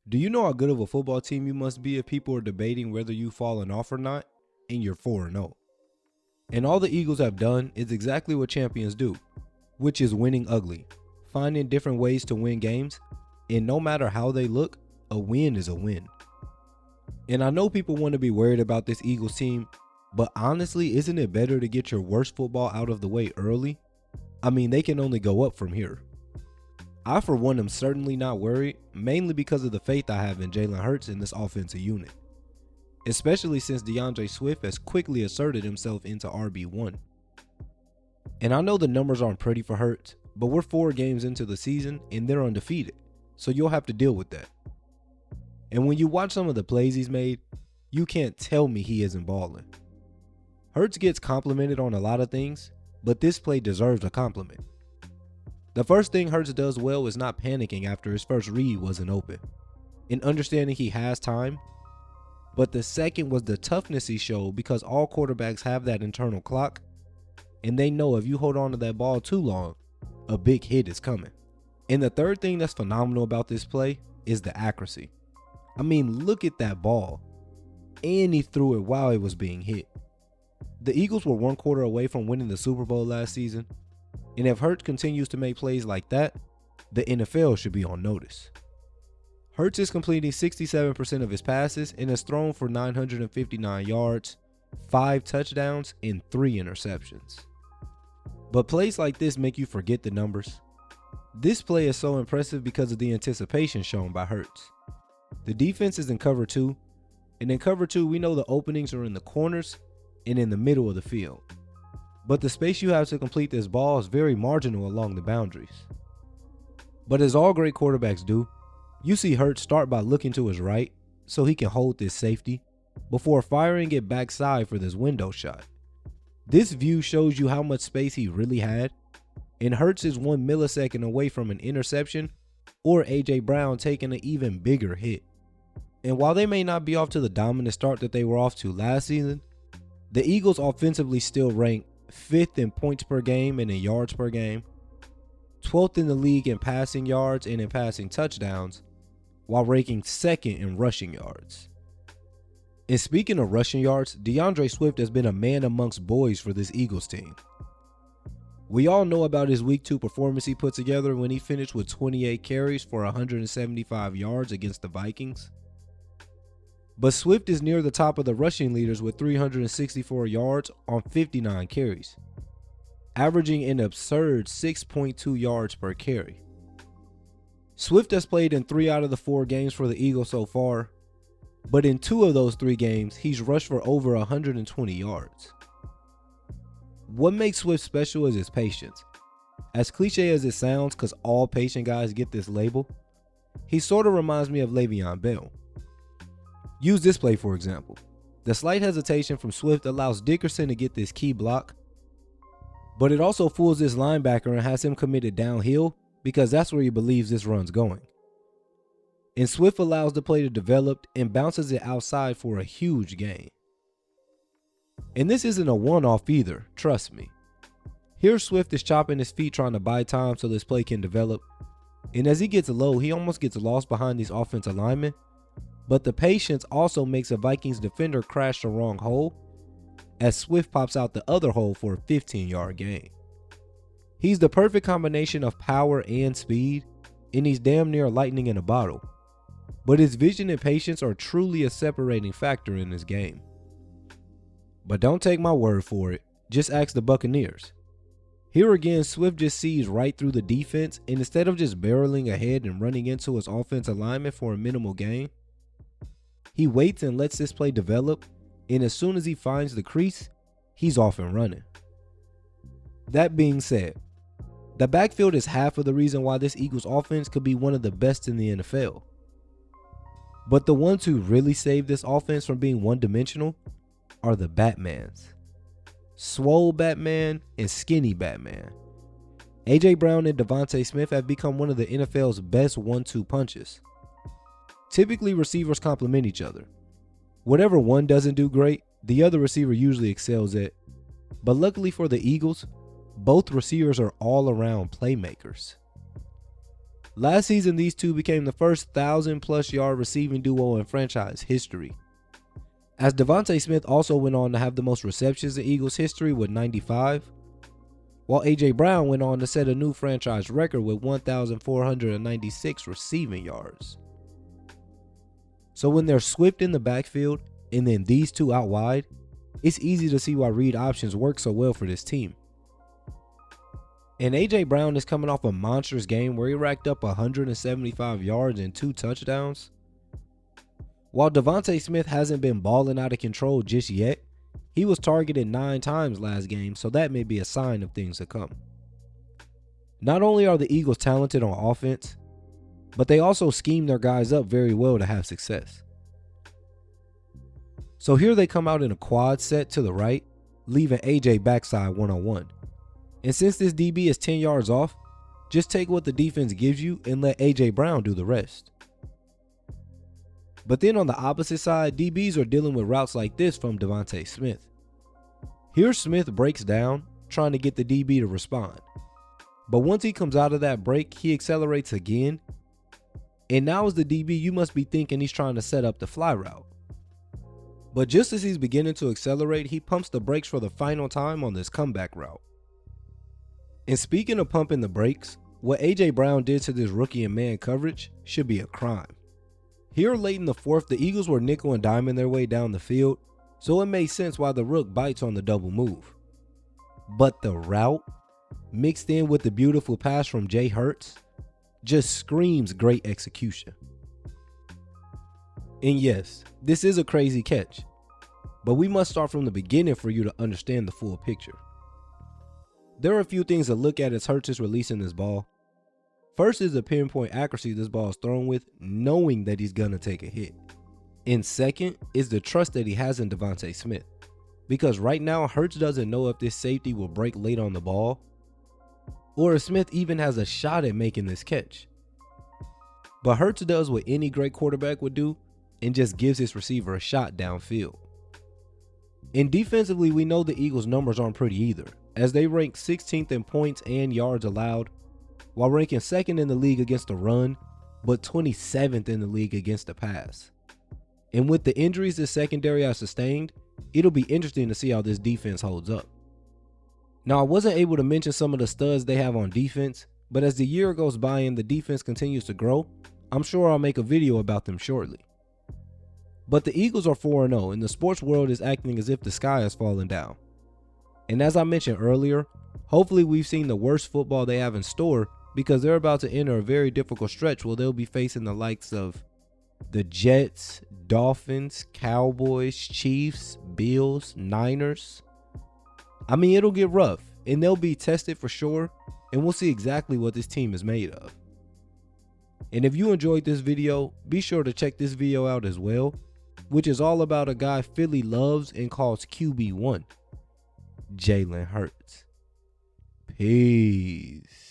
Do you know how good of a football team you must be if people are debating whether you've fallen off or not, and you're 4-0? And all the Eagles have done is exactly what champions do, which is winning ugly, finding different ways to win games, and no matter how they look, a win is a win. And I know people want to be worried about this Eagles team, but honestly, isn't it better to get your worst football out of the way early? I mean, they can only go up from here. I, for one, am certainly not worried, mainly because of the faith I have in Jalen Hurts in this offensive unit, especially since DeAndre Swift has quickly asserted himself into RB1. And I know the numbers aren't pretty for Hurts, but we're 4 games into the season and they're undefeated, so you'll have to deal with that. And when you watch some of the plays he's made, you can't tell me he isn't balling. Hurts gets complimented on a lot of things, but this play deserves a compliment. The first thing Hurts does well is not panicking after his first read wasn't open, and understanding he has time. But the second was the toughness he showed, because all quarterbacks have that internal clock, and they know if you hold on to that ball too long, a big hit is coming. And the third thing that's phenomenal about this play is the accuracy. I mean, look at that ball, and he threw it while it was being hit. The Eagles were 1 quarter away from winning the Super Bowl last season, and if Hurts continues to make plays like that, the NFL should be on notice. Hurts is completing 67% of his passes and has thrown for 959 yards, 5 touchdowns, and 3 interceptions. But plays like this make you forget the numbers. This play is so impressive because of the anticipation shown by Hurts. The defense is in cover 2, and in cover 2 we know the openings are in the corners and in the middle of the field. But the space you have to complete this ball is very marginal along the boundaries. But as all great quarterbacks do, you see Hurts start by looking to his right so he can hold this safety before firing it backside for this window shot. This view shows you how much space he really had, and Hurts is 1 millisecond away from an interception or A.J. Brown taking an even bigger hit. And while they may not be off to the dominant start that they were off to last season, the Eagles offensively still rank 5th in points per game and in yards per game, 12th in the league in passing yards and in passing touchdowns, while ranking 2nd in rushing yards. And speaking of rushing yards, DeAndre Swift has been a man amongst boys for this Eagles team. We all know about his week 2 performance he put together when he finished with 28 carries for 175 yards against the Vikings. But Swift is near the top of the rushing leaders with 364 yards on 59 carries, averaging an absurd 6.2 yards per carry. Swift has played in 3 out of the 4 games for the Eagles so far, but in 2 of those 3 games, he's rushed for over 120 yards. What makes Swift special is his patience. As cliche as it sounds, because all patient guys get this label, he sort of reminds me of Le'Veon Bell. Use this play for example. The slight hesitation from Swift allows Dickerson to get this key block, but it also fools this linebacker and has him committed downhill because that's where he believes this run's going. And Swift allows the play to develop and bounces it outside for a huge gain. And this isn't a one-off either, trust me. Here Swift is chopping his feet trying to buy time so this play can develop, and as he gets low, he almost gets lost behind these offensive linemen. But the patience also makes a Vikings defender crash the wrong hole, as Swift pops out the other hole for a 15-yard gain. He's the perfect combination of power and speed, and he's damn near lightning in a bottle. But his vision and patience are truly a separating factor in this game. But don't take my word for it, just ask the Buccaneers. Here again, Swift just sees right through the defense, and instead of just barreling ahead and running into his offensive lineman for a minimal gain, he waits and lets this play develop, and as soon as he finds the crease, he's off and running. That being said, the backfield is half of the reason why this Eagles offense could be one of the best in the NFL. But the ones who really save this offense from being one-dimensional are the Batmans. Swole Batman and Skinny Batman. A.J. Brown and Devontae Smith have become one of the NFL's best 1-2 punches. Typically, receivers complement each other. Whatever one doesn't do great, the other receiver usually excels at. But luckily for the Eagles, both receivers are all-around playmakers. Last season, these two became the first 1,000+ yard receiving duo in franchise history, as Devontae Smith also went on to have the most receptions in Eagles history with 95, while A.J. Brown went on to set a new franchise record with 1,496 receiving yards. So when there's Swift in the backfield and then these two out wide, it's easy to see why read options work so well for this team. And A.J. Brown is coming off a monstrous game where he racked up 175 yards and 2 touchdowns. While Devontae Smith hasn't been balling out of control just yet, he was targeted 9 times last game, so that may be a sign of things to come. Not only are the Eagles talented on offense, but they also scheme their guys up very well to have success. So here they come out in a quad set to the right, leaving AJ backside one-on-one. And since this DB is 10 yards off, just take what the defense gives you and let AJ Brown do the rest. But then on the opposite side, DBs are dealing with routes like this from Devontae Smith. Here Smith breaks down, trying to get the DB to respond. But once he comes out of that break, he accelerates again. And now as the DB, you must be thinking he's trying to set up the fly route. But just as he's beginning to accelerate, he pumps the brakes for the final time on this comeback route. And speaking of pumping the brakes, what A.J. Brown did to this rookie in man coverage should be a crime. Here late in the fourth, the Eagles were nickel and diming their way down the field, so it made sense why the rook bites on the double move. But the route, mixed in with the beautiful pass from Jalen Hurts, just screams great execution. And yes, this is a crazy catch, but we must start from the beginning for you to understand the full picture. There are a few things to look at as Hurts is releasing this ball. First is the pinpoint accuracy this ball is thrown with, knowing that he's gonna take a hit. And second is the trust that he has in Devontae Smith, because right now Hurts doesn't know if this safety will break late on the ball, or if Smith even has a shot at making this catch. But Hurts does what any great quarterback would do and just gives his receiver a shot downfield. And defensively, we know the Eagles' numbers aren't pretty either, as they rank 16th in points and yards allowed, while ranking 2nd in the league against the run, but 27th in the league against the pass. And with the injuries this secondary has sustained, it'll be interesting to see how this defense holds up. Now, I wasn't able to mention some of the studs they have on defense, but as the year goes by and the defense continues to grow, I'm sure I'll make a video about them shortly. But the Eagles are 4-0, and the sports world is acting as if the sky is falling down. And as I mentioned earlier, hopefully we've seen the worst football they have in store, because they're about to enter a very difficult stretch where they'll be facing the likes of the Jets, Dolphins, Cowboys, Chiefs, Bills, Niners. I mean, it'll get rough, and they'll be tested for sure, and we'll see exactly what this team is made of. And if you enjoyed this video, be sure to check this video out as well, which is all about a guy Philly loves and calls QB1, Jalen Hurts. Peace.